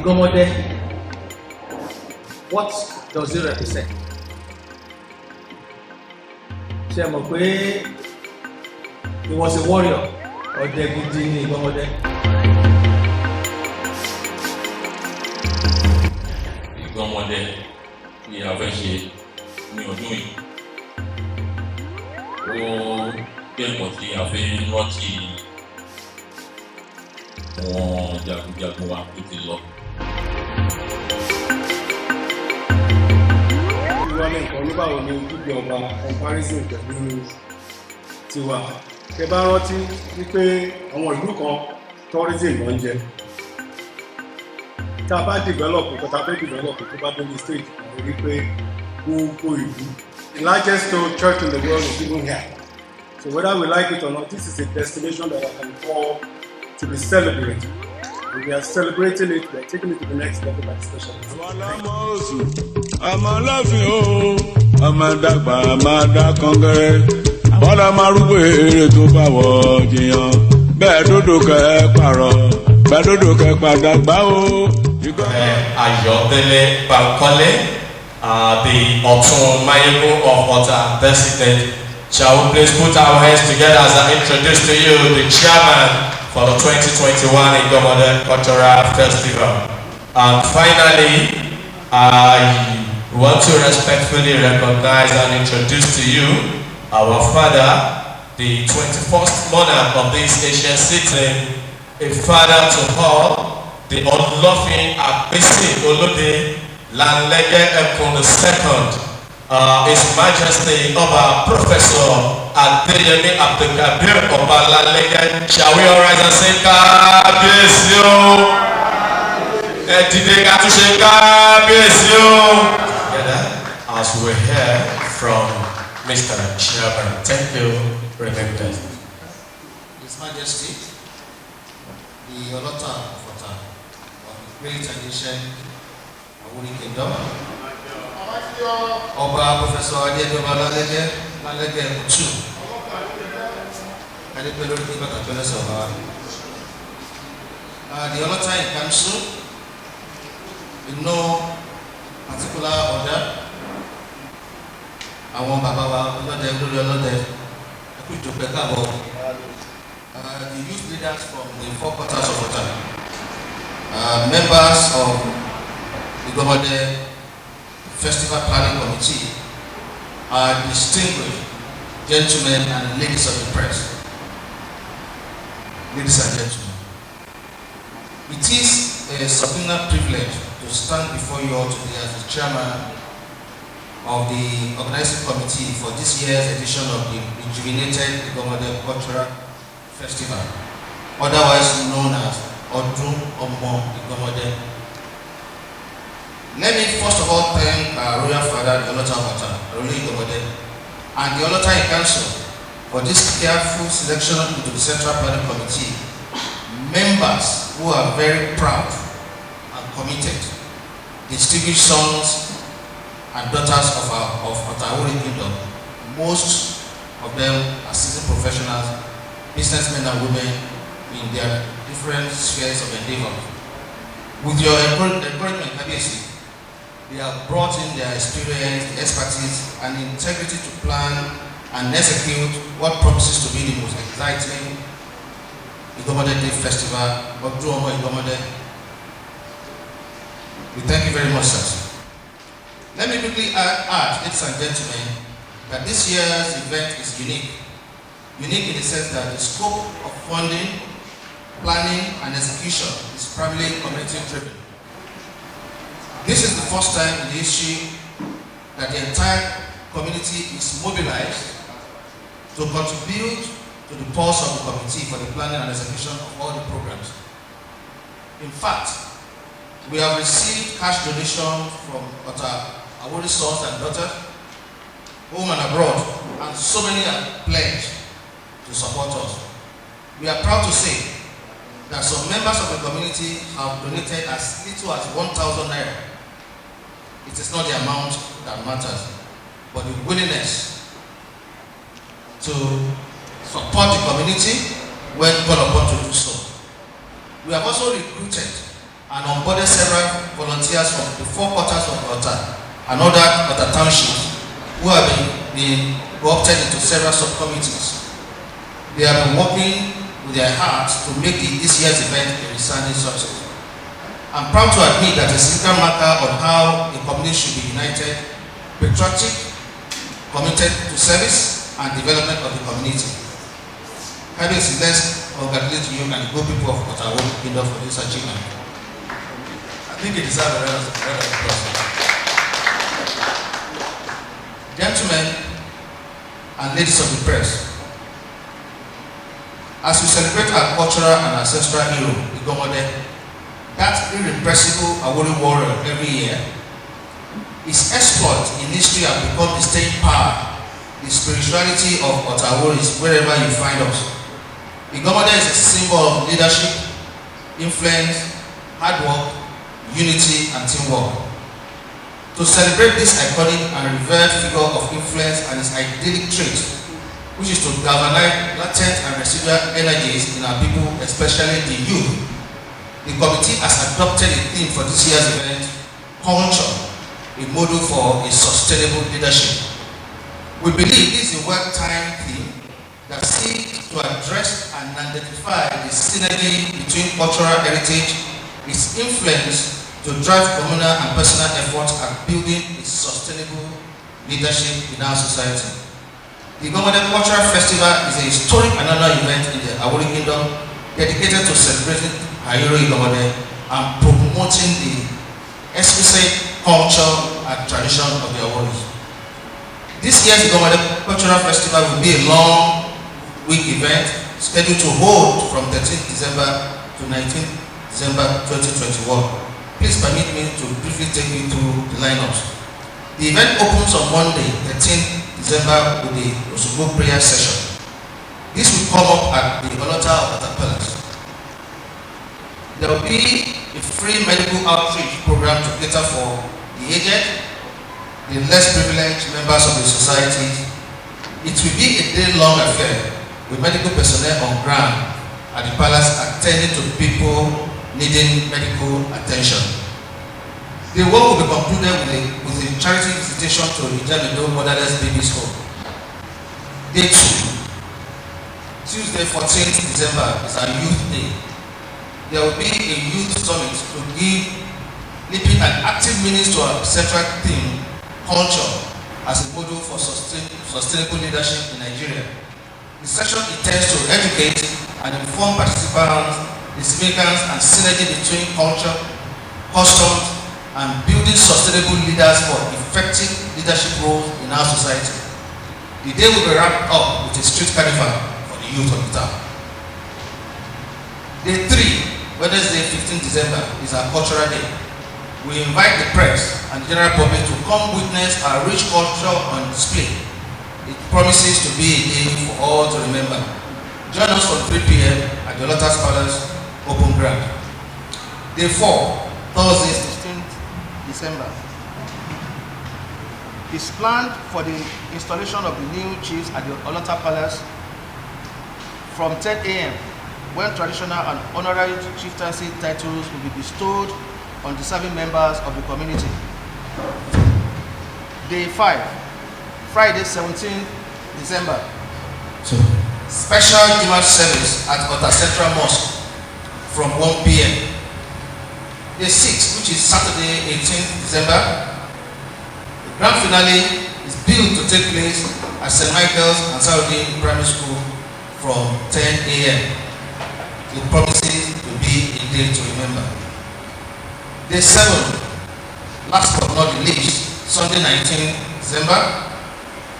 Igomode, what does it represent? He was a warrior, or Degudini Igomode. Igomode, we have a new doing. Oh, get what we have been watching. Oh, Jagu with the law. Comparison pẹ̀lú tiwa. Ṣé bá rántí wípé àwọn ìlú kan tourism ló ń jẹ. Tá a bá develop nǹkan tá a fẹ́ develop tó bá dórí stage kan wípé gbogbo ìlú. The largest church in the world is even here. So whether we like it or not, this is a destination that I can call to be celebrated. We are celebrating it, we are taking it to the next level by specialists. I'm OLOFIN, I'm a dagba, I'm a da kongere. But I'm a rube to power, Jian. Bedodo ke paro, bedodo ke padagba o. Ayodele Bankole, the Otun Mayebu of Ota President. Shall we please put our hands together as I introduce to you the chairman for the 2021 Igomode Cultural Festival. And finally, I want to respectfully recognize and introduce to you our father, the 21st monarch of this Asian city, a father to all, the OLOFIN Akbisi Olode Lanlege Ekun II, His Majesty Oba Professor Adeyemi Abdelkabir Oba Lanlege. Shall we all rise and say Kábíyèsí o? Today got to say Kábíyèsí o. Together as we hear from Mr. Chairman. Thank you, Reverend President. His Majesty, the Olota of the Great and Ancient Awori Kingdom, Oba Professor Adeyemi Lanlege II, and the Olota in Council, in no particular order, àwọn bàbá wa ọlọ́dẹ lórí ọlọ́dẹ ẹkú ìjọba káàbọ̀, the youth leaders from the 4 quarters of Ota, members of the Igomode Festival Planning Committee, distinguished gentlemen and ladies of the press. Ladies and gentlemen, it is a solemn privilege to stand before you all today as the chairman of the organizing committee for this year's edition of the rejuvenated Igomode Cultural Festival, otherwise known as Odun Omo Igomode. Let me first of all thank our royal father, the Olota of Ota, Igomode, and the Olota in Council for this careful selection into the Central Planning Committee. Members who are very proud and committed, distinguished sons and daughters of Ota-Awori Kingdom. Most of them are seasoned professionals, businessmen and women in their different spheres of endeavor. With your encouragement, Kábíyèsí, they have brought in their experience, expertise, and integrity to plan and execute what promises to be the most exciting Igomode Day Festival, Odun Omo Igomode. We thank you very much, sir. Let me quickly add, ladies and gentlemen, that this year's event is unique. Unique in the sense that the scope of funding, planning, and execution is primarily community-driven. This is the first time in the history that the entire community is mobilized to contribute to the pulse of the committee for the planning and execution of all the programs. In fact, we have received cash donations from Ota-Awori sons and daughters, home and abroad, and so many have pledged to support us. We are proud to say that some members of the community have donated as little as 1,000 naira. It is not the amount that matters, but the willingness to support the community when called upon to do so. We have also recruited and onboarded several volunteers from the 4 quarters of Olota and other Olota townships who have been co-opted into several subcommittees. They have been working with their hearts to make this year's event a resounding success. I'm proud to admit that a significant marker on how a community should be united, patriotic, committed to service and development of the community. Having said this, I congratulate you and the good people of Ota-Awori Kingdom for this achievement. I think it deserves a round of applause. Gentlemen and ladies of the press, as we celebrate our cultural and ancestral hero, Igomode, that irrepressible Awori warrior every year, his exploits in history have become the staying power, the spirituality of Ota-Aworis wherever you find us. Igomode is a symbol of leadership, influence, hard work, unity, and teamwork. To celebrate this iconic and revered figure of influence and his idyllic trait, which is to galvanize latent and residual energies in our people, especially the youth, the committee has adopted a theme for this year's event, culture, a model for a sustainable leadership. We believe this is a well-timed theme that seeks to address and identify the synergy between cultural heritage, its influence to drive communal and personal efforts at building a sustainable leadership in our society. The Igomode Cultural Festival is a historic annual event in the Awori Kingdom dedicated to celebrating our hero Igomode and promoting the exquisite culture and tradition of the Aworis. This year's Igomode Cultural Festival will be a long week event scheduled to hold from 13th December to 19th December 2021. Please permit me to briefly take you through the lineups. The event opens on Monday, 13th December with the Osogbo prayer session. This will come up at the Olota of Ota Palace. There will be a free medical outreach program to cater for the aged, the less privileged members of the society. It will be a day-long affair with medical personnel on ground at the palace attending to people needing medical attention. The work will be concluded with a charity visitation to Ijamido Motherless Babies Home. Day 2, Tuesday 14th December is our Youth Day. There will be a youth summit to give leaping and active meanings to our central theme, culture, as a model for sustainable leadership in Nigeria. The session intends to educate and inform participants the significance and synergy between culture, customs, and building sustainable leaders for effective leadership roles in our society. The day will be wrapped up with a street carnival for the youth of the town. Day 3, Wednesday 15th December, is our cultural day. We invite the press and the general public to come witness our rich culture on display. It promises to be a day for all to remember. Join us from 3 p.m. at the Olota's Palace, Open Ground. Day 4, Thursday 16th December, is planned for the installation of the new chiefs at the Olota Palace from 10 a.m. when traditional and honorary chieftaincy titles will be bestowed on deserving members of the community. Day 5, Friday 17th December, special Jumat service at Ota Central Mosque from 1 p.m. Day 6, which is Saturday 18th December, the grand finale is billed to take place at St. Michael's and Saudi Primary School from 10 a.m. It promises to be a day to remember. Day 7, last but not the least, Sunday 19th December,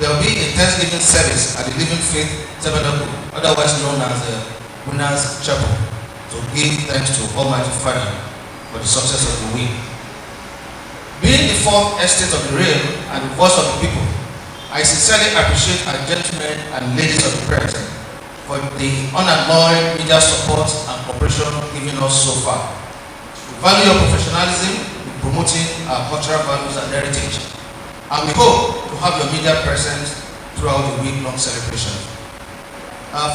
there will be a Thanksgiving service at the Living Faith Tabernacle, otherwise known as the Winners Chapel, to give thanks to Almighty Father for the success of the week. Being the fourth estate of the realm and the voice of the people, I sincerely appreciate our gentlemen and ladies of the press for the unalloyed media support and cooperation given us so far. We value your professionalism in promoting our cultural values and heritage, and we hope to have your media presence throughout the week-long celebration.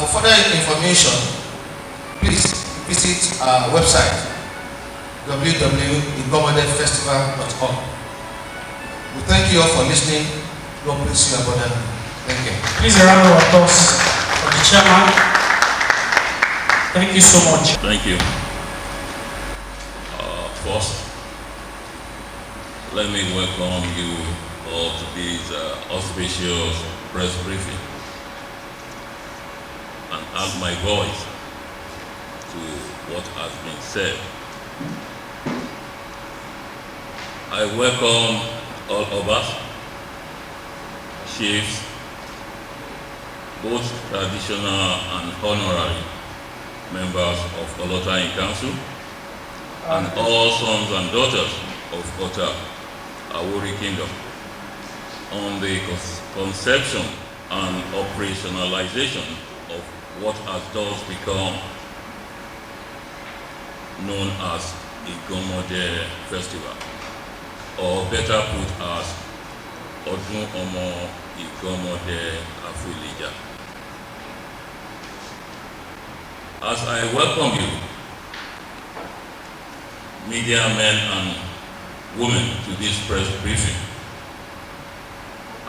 For further information, please visit our website www.igomodefestival.com. We thank you all for listening. God bless you abundantly. Thank you. Please a round of applause for the chairman. Thank you so much. Thank you. First, let me welcome you all to this auspicious press briefing and add my voice to what has been said. I welcome all of us, chiefs, both traditional and honorary members of Olota in Council, and all sons and daughters of Ota-Awori Kingdom on the conception and operationalization of what has thus become known as Igomode Festival, or better put as Odun Omo Igomode Afulija. As I welcome you, media men and women, to this press briefing,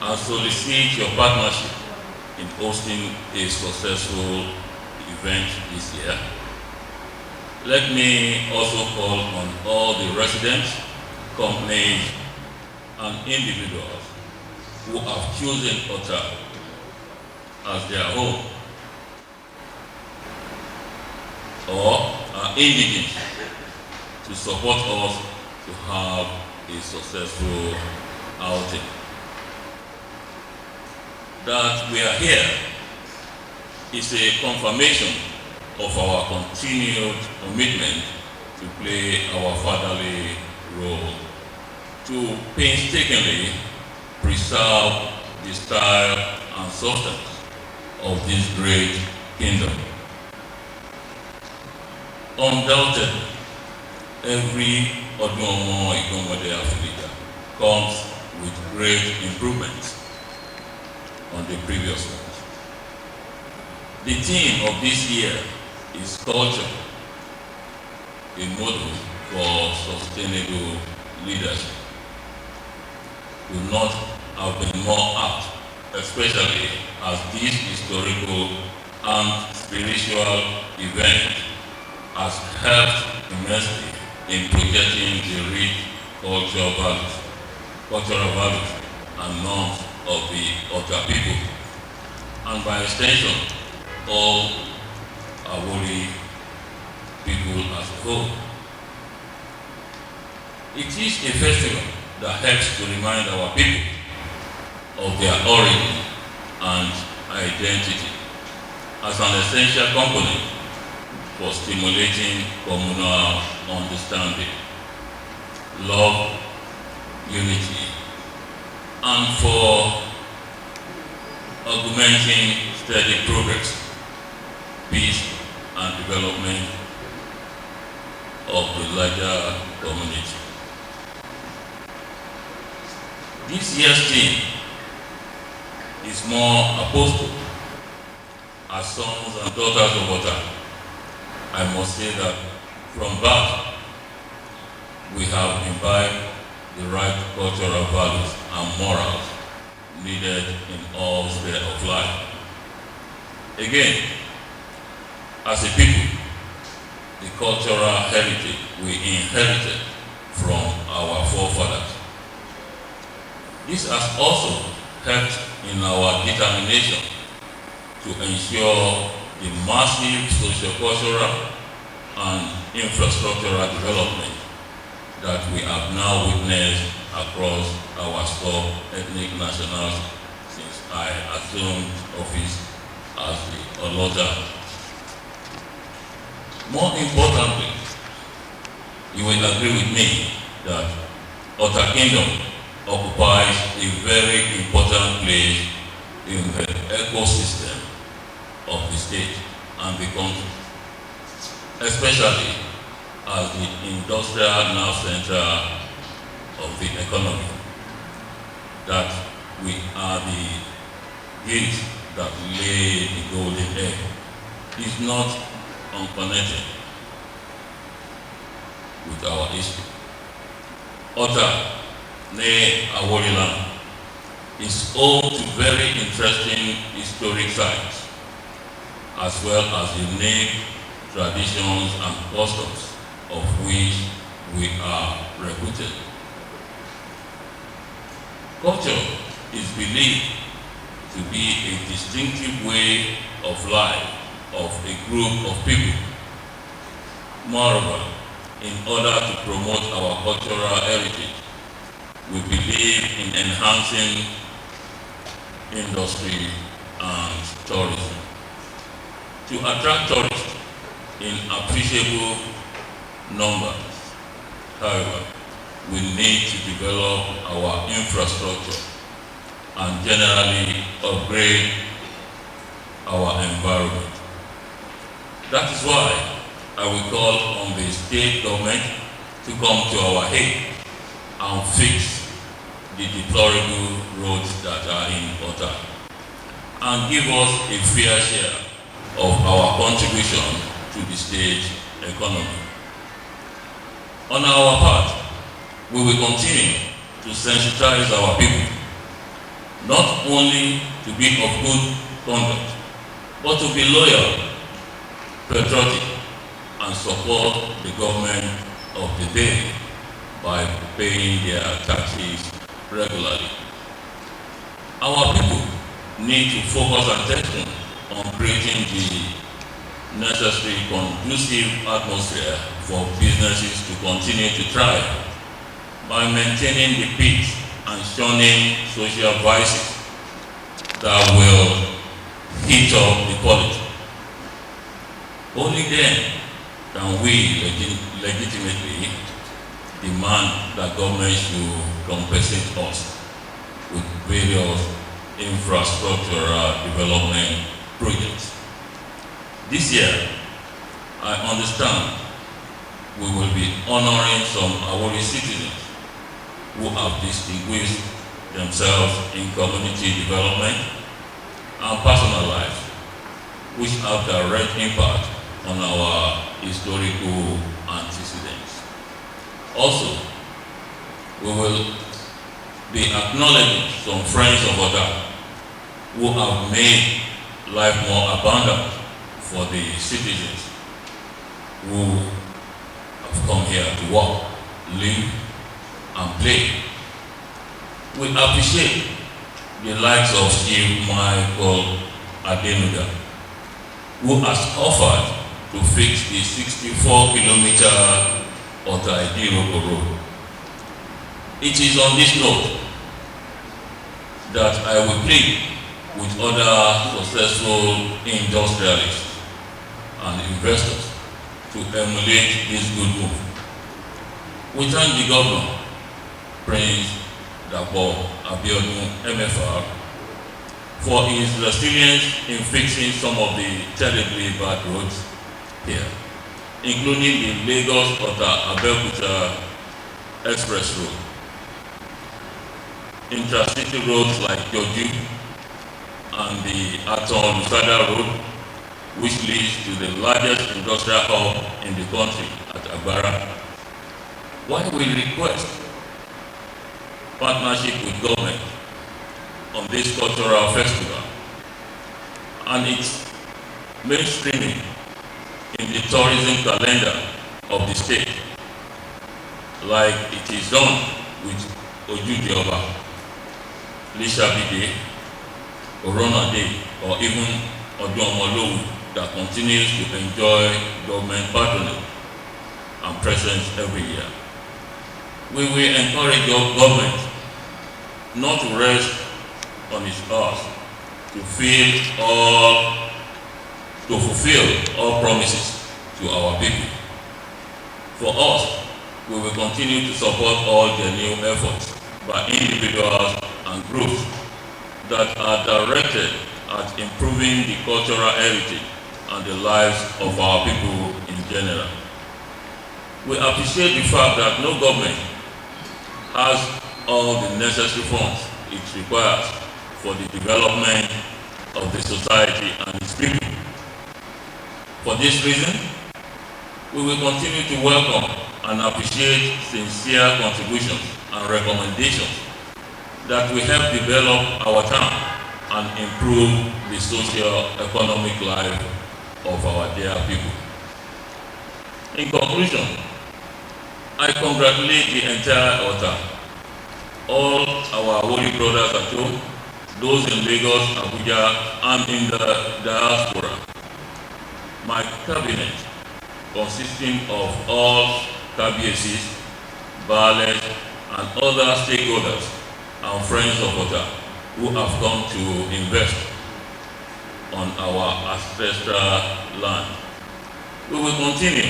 I solicit your partnership in hosting a successful event this year. Let me also call on all the residents, companies, and individuals who have chosen Ota as their home or are indigenous to support us to have a successful outing. That we are here is a confirmation of our continued commitment to play our fatherly role, to painstakingly preserve the style and substance of this great kingdom. Undoubtedly, every Odun Omo Igomode Afulija comes with great improvements on the previous ones. The theme of this year is culture, a model for sustainable leadership. Would not have been more apt, especially as this historical and spiritual event has helped immensely in projecting the rich cultural values and norms of the Ota people, and by extension, all Awori people as a whole. It is a festival that helps to remind our people of their origin and identity as an essential component for stimulating communal understanding, love, unity, and for augmenting steady progress, peace, and development of the larger community. This year's theme is more apostle. As sons and daughters of Ota, I must say that from birth, we have imbibed the right cultural values and morals needed in all spheres of life. Again, as a people, the cultural heritage we inherited from our forefathers. This has also helped in our determination to ensure the massive socio-cultural and infrastructural development that we have now witnessed across our sub-ethnic nationals since I assumed office as the Olota. More importantly, you will agree with me that Ota Kingdom occupies a very important place in the ecosystem of the state and the country, especially as the industrial nerve center of the economy, that we are the gate that lay the golden egg, is not unconnected with our history. Ota-Awori land is home to very interesting historic sites, as well as unique traditions and customs of which we are recruited. Culture is believed to be a distinctive way of life of a group of people. Moreover, in order to promote our cultural heritage, we believe in enhancing industry and tourism. To attract tourists in appreciable numbers, however, we need to develop our infrastructure and generally upgrade our environment. That is why I will call on the state government to come to our aid and fix the deplorable roads that are in Ota and give us a fair share of our contribution to the state economy. On our part, we will continue to sensitize our people, not only to be of good conduct, but to be loyal, patriotic, and support the government of the day by paying their taxes regularly. Our people need to focus attention on creating the necessary conducive atmosphere for businesses to continue to thrive by maintaining the peace and shunning social vices that will heat up the quality. Only then can we legitimately demand that government should compensate us with various infrastructural development projects. This year, I understand we will be honoring some Awori citizens who have distinguished themselves in community development and personal life, which have direct impact on our historical antecedents. Also, we will be acknowledging some friends of Ota who have made life more abundant for the citizens who have come here to work, live, and play. We appreciate the likes of Chief Michael Adenuga, who has offered to fix the 64-kilometer Ota-Awori road. It is on this note that I will plead with other successful industrialists and investors to emulate this good move. We thank the governor, Prince Dabo Abiodun MFR, for his resilience in fixing some of the terribly bad roads here, including the Lagos-Ota-Abeokuta Express Road, intercity roads like Joju and the Aton-Lusada Road, which leads to the largest industrial hub in the country at Agbara. While we request partnership with government on this cultural festival and its mainstreaming in the tourism calendar of the state, like it is done with Ojude Oba, Lishabi Day, Corona Day, or even Odun that continues to enjoy government patronage and presence every year. We will encourage government not to rest on its laurels, to fulfill all promises to our people. For us, we will continue to support all genuine efforts by individuals and groups that are directed at improving the cultural heritage and the lives of our people in general. We appreciate the fact that no government has all the necessary funds it requires for the development of the society and its people. For this reason, We will continue to welcome and appreciate sincere contributions and recommendations that will help develop our town and improve the socio-economic life of our dear people. In conclusion, I congratulate the entire Ota, all our Awori brothers at home, those in Lagos, Abuja, and in the diaspora. My cabinet, consisting of all KBSs, Baales, and other stakeholders and friends of Ota who have come to invest on our ancestral land. We will continue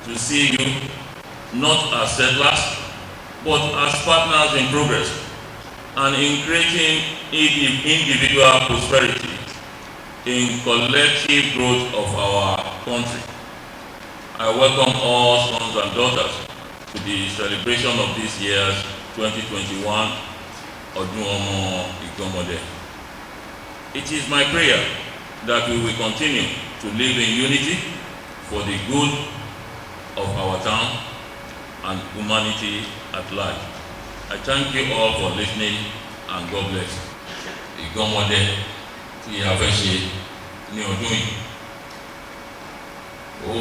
to see you not as settlers, but as partners in progress and in creating individual prosperity in collective growth of our country. I welcome all sons and daughters to the celebration of this year's 2021 Odun Igomode. It is my prayer that we will continue to live in unity for the good of our town and humanity at large. I thank you all for listening and God bless. Igomode tí a fẹ́ ṣe ní ọdún yìí. Ó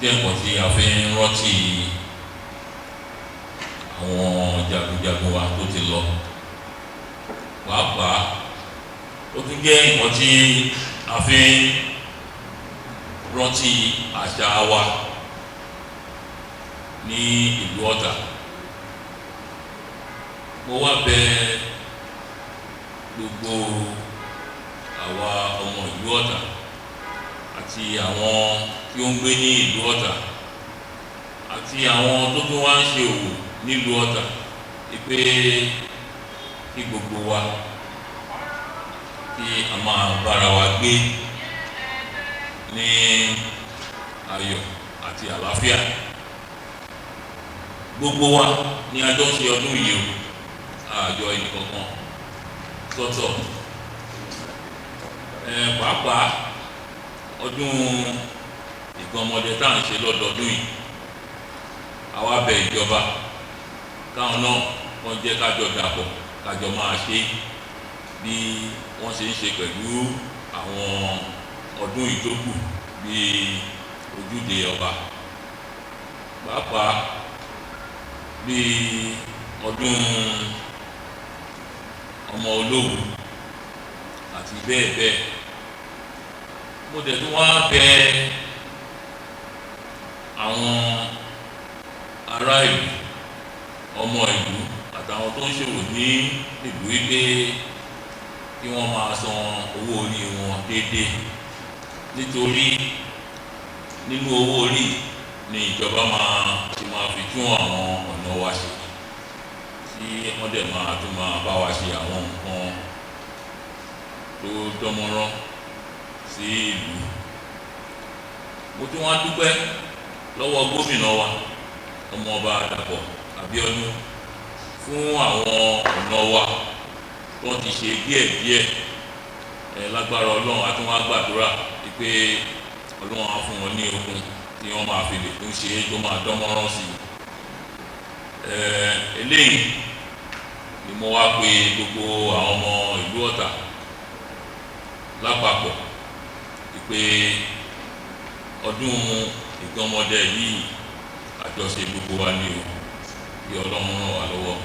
jẹ́ nǹkan tí a fi ń rántí àwọn jagunjagun wa tó ti lọ. Pàápàá ó tún jẹ́ nǹkan tí a fi ń rántí àṣà wa ní ìlú Ọ̀tà. Mo wá bẹ̀ gbogbo àwa ọmọ ìlú Ọ̀tà àti àwọn tí ó ń gbé ní ìlú Ọ̀tà àti àwọn tó tún wá ń ṣe òwò nílùú Ọ̀tà pé kí gbogbo wa kí a máa bára wa gbé ní ayọ̀ àti àlàáfíà. Gbogbo wa ni a jọ ń ṣe ọdún yìí o, àjọ ẹnìkankan sọ́tọ̀. Pàápàá ọdún Ìgànmọ́dé tá à ń ṣe lọ́dọọdún yìí, àwa bẹ̀ ìjọba káwọn náà wọ́n jẹ́ kájọ dàpọ̀ kájọ máa ṣe bí wọ́n ṣe ń ṣe pẹ̀lú àwọn ọdún ìtókù bíi ojúde ọba, pàápàá bíi ọdún ọmọ olówó àti bẹ́ẹ̀ bẹ́ẹ̀. Mo dẹ̀ tún wá bẹ̀ àwọn ará ìlú, ọmọ ìlú àtàwọn tó ń ṣòwò ní ìlú wípé kí wọ́n máa san owó orí wọn déédéé, nítorí nínú owó orí ni ìjọba ti máa fi tún àwọn ọ̀nà wa ṣe, tí wọ́n dẹ̀ tún máa bá wa ṣe àwọn nǹkan tó dánmọ́rán sí ìlú. Mo tún wá dúpẹ́ lọ́wọ́ gómìnà wa ọmọọba Dàpọ̀ Abíọ́dún fún àwọn ọ̀nà wa tó ti ṣe díẹ̀díẹ̀. Lágbára Ọlọ́run a tún wá gbàdúrà pé Ọlọ́run á fún wọn ní okun tí wọ́n máa fi lè tún ṣe tó máa dánmọ́rán sí i. Eléyìí ni mo wá pè gbogbo àwọn ọmọ ìlú Ọ̀tà lápapọ̀ pé ọdún Ìgànmọ́dé yìí àjọṣe gbogbo wa ni o, bí Ọlọ́run ràn wá lọ́wọ́.